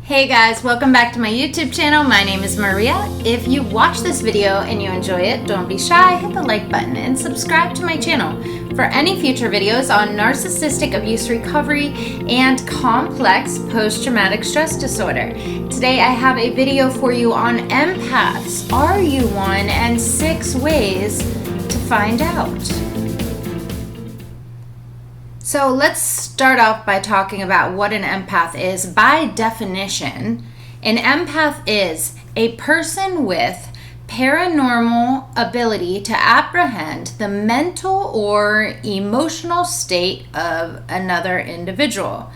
Hey guys, welcome back to my YouTube channel. My name is Maria. If you watch this video and you enjoy it, don't be shy, hit the like button and subscribe to my channel for any future videos on narcissistic abuse recovery and complex post-traumatic stress disorder. Today I have a video for you on empaths. Are you one? And 6 ways to find out. So let's start off by talking about what an empath is. By definition, an empath is a person with paranormal ability to apprehend the mental or emotional state of another individual.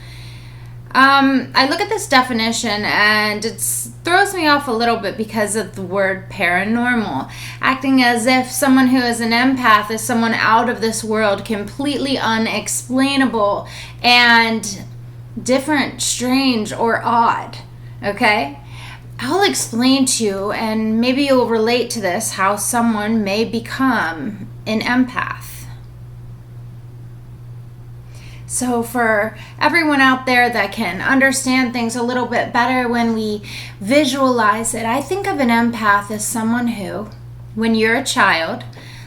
I look at this definition and it throws me off a little bit because of the word paranormal, acting as if someone who is an empath is someone out of this world, completely unexplainable and different, strange, or odd. Okay? I'll explain to you, and maybe you'll relate to this, how someone may become an empath. So for everyone out there that can understand things a little bit better when we visualize it, I think of an empath as someone who, when you're a child,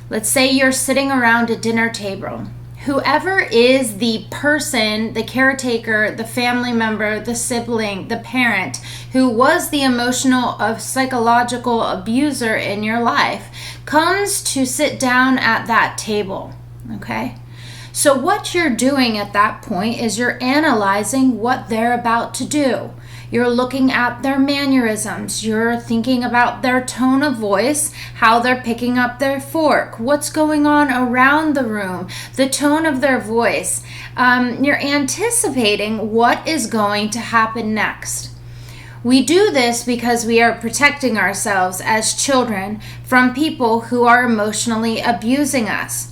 let's say you're sitting around a dinner table, whoever is the person, the caretaker, the family member, the sibling, the parent, who was the emotional or psychological abuser in your life, comes to sit down at that table, okay? So what you're doing at that point is you're analyzing what they're about to do. You're looking at their mannerisms. You're thinking about their tone of voice, how they're picking up their fork, what's going on around the room, the tone of their voice. You're anticipating what is going to happen next. We do this because we are protecting ourselves as children from people who are emotionally abusing us.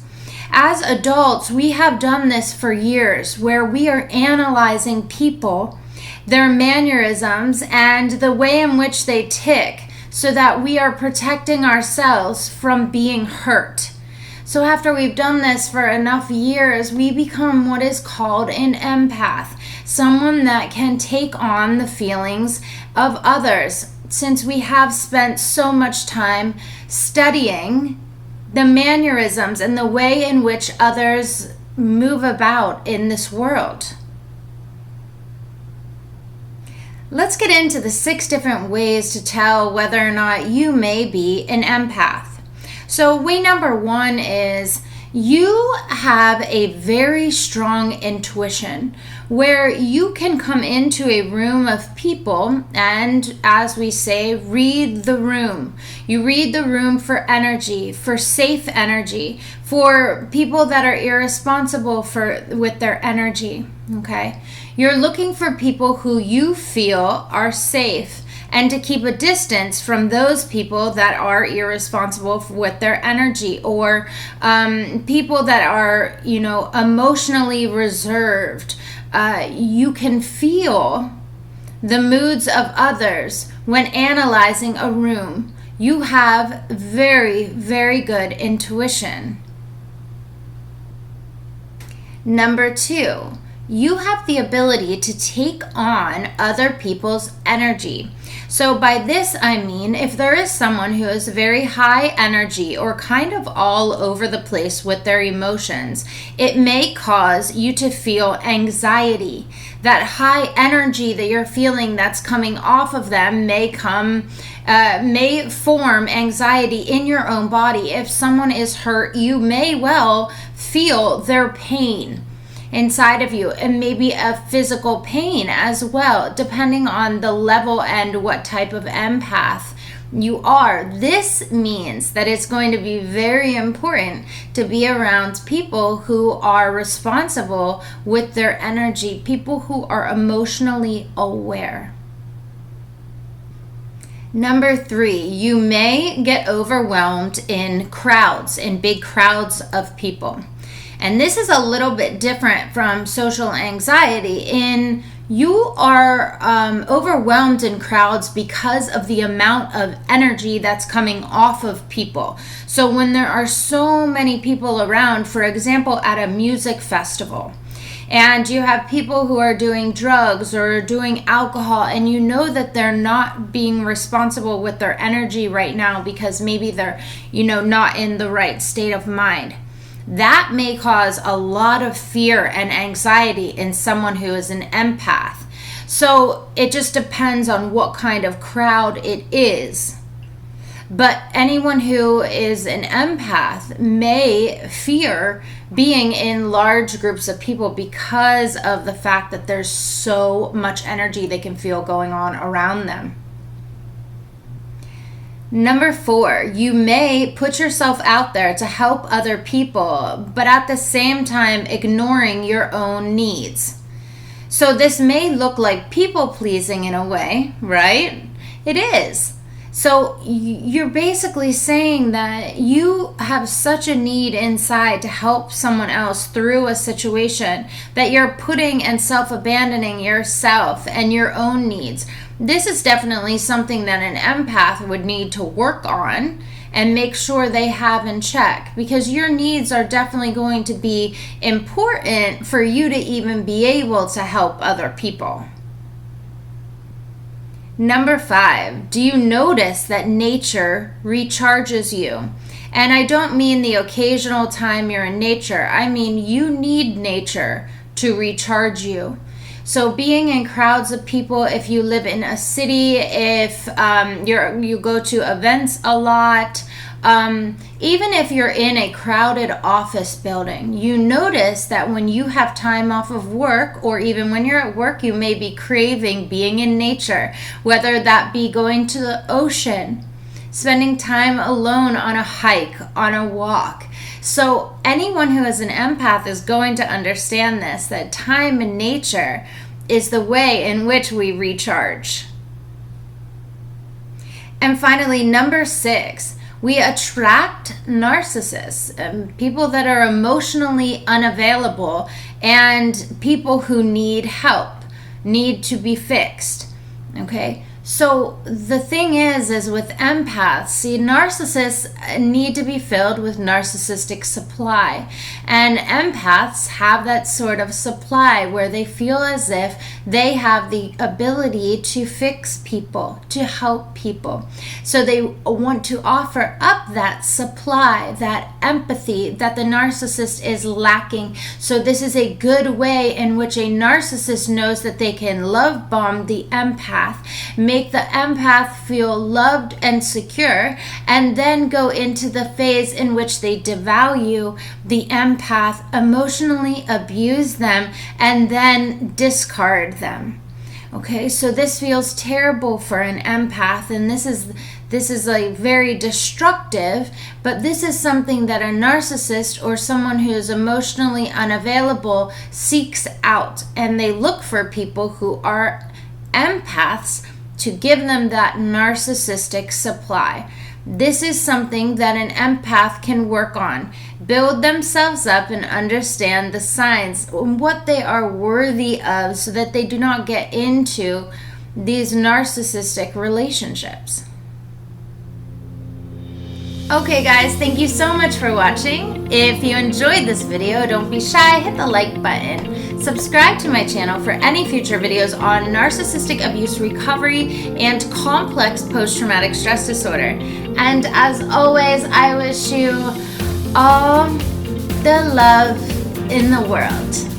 As adults, we have done this for years, where we are analyzing people, their mannerisms, and the way in which they tick, so that we are protecting ourselves from being hurt. So after we've done this for enough years, we become what is called an empath, someone that can take on the feelings of others, since we have spent so much time studying the mannerisms and the way in which others move about in this world. Let's get into the 6 different ways to tell whether or not you may be an empath. So way number 1 is you have a very strong intuition, where you can come into a room of people and, as we say, read the room. You read the room for energy, for safe energy, for people that are irresponsible with their energy, okay? You're looking for people who you feel are safe, and to keep a distance from those people that are irresponsible with their energy, or people that are, emotionally reserved. You can feel the moods of others when analyzing a room. You have very, very good intuition. Number 2, you have the ability to take on other people's energy. So by this I mean, if there is someone who is very high energy or kind of all over the place with their emotions, it may cause you to feel anxiety. That high energy that you're feeling that's coming off of them may form anxiety in your own body. If someone is hurt, you may well feel their pain inside of you, and maybe a physical pain as well, depending on the level and what type of empath you are. This means that it's going to be very important to be around people who are responsible with their energy, people who are emotionally aware. Number 3, you may get overwhelmed in crowds, in big crowds of people. And this is a little bit different from social anxiety in you are overwhelmed in crowds because of the amount of energy that's coming off of people. So when there are so many people around, for example, at a music festival, and you have people who are doing drugs or doing alcohol, and you know that they're not being responsible with their energy right now because maybe they're, not in the right state of mind. That may cause a lot of fear and anxiety in someone who is an empath. So it just depends on what kind of crowd it is. But anyone who is an empath may fear being in large groups of people because of the fact that there's so much energy they can feel going on around them. Number 4, you may put yourself out there to help other people, but at the same time ignoring your own needs. So this may look like people pleasing in a way, right? It is. So you're basically saying that you have such a need inside to help someone else through a situation that you're putting and self-abandoning yourself and your own needs. This is definitely something that an empath would need to work on and make sure they have in check, because your needs are definitely going to be important for you to even be able to help other people. Number 5, do you notice that nature recharges you? And I don't mean the occasional time you're in nature. I mean you need nature to recharge you. So being in crowds of people, if you live in a city, if you go to events a lot, even if you're in a crowded office building, you notice that when you have time off of work, or even when you're at work, you may be craving being in nature, whether that be going to the ocean, spending time alone on a hike, on a walk. So anyone who is an empath is going to understand this, that time in nature is the way in which we recharge. And finally, number 6, we attract narcissists, people that are emotionally unavailable, and people who need help, need to be fixed. Okay? So the thing is with empaths, see, narcissists need to be filled with narcissistic supply. And empaths have that sort of supply where they feel as if they have the ability to fix people, to help people. So they want to offer up that supply, that empathy that the narcissist is lacking. So this is a good way in which a narcissist knows that they can love bomb the empath, make the empath feel loved and secure, and then go into the phase in which they devalue the empath, emotionally abuse them, and then discard them. Okay, so this feels terrible for an empath, and this is like very destructive, but this is something that a narcissist or someone who is emotionally unavailable seeks out, and they look for people who are empaths to give them that narcissistic supply. This is something that an empath can work on, build themselves up and understand the signs and what they are worthy of so that they do not get into these narcissistic relationships. Okay guys, thank you so much for watching. If you enjoyed this video, don't be shy, hit the like button. Subscribe to my channel for any future videos on narcissistic abuse recovery and complex post-traumatic stress disorder. And as always, I wish you all the love in the world.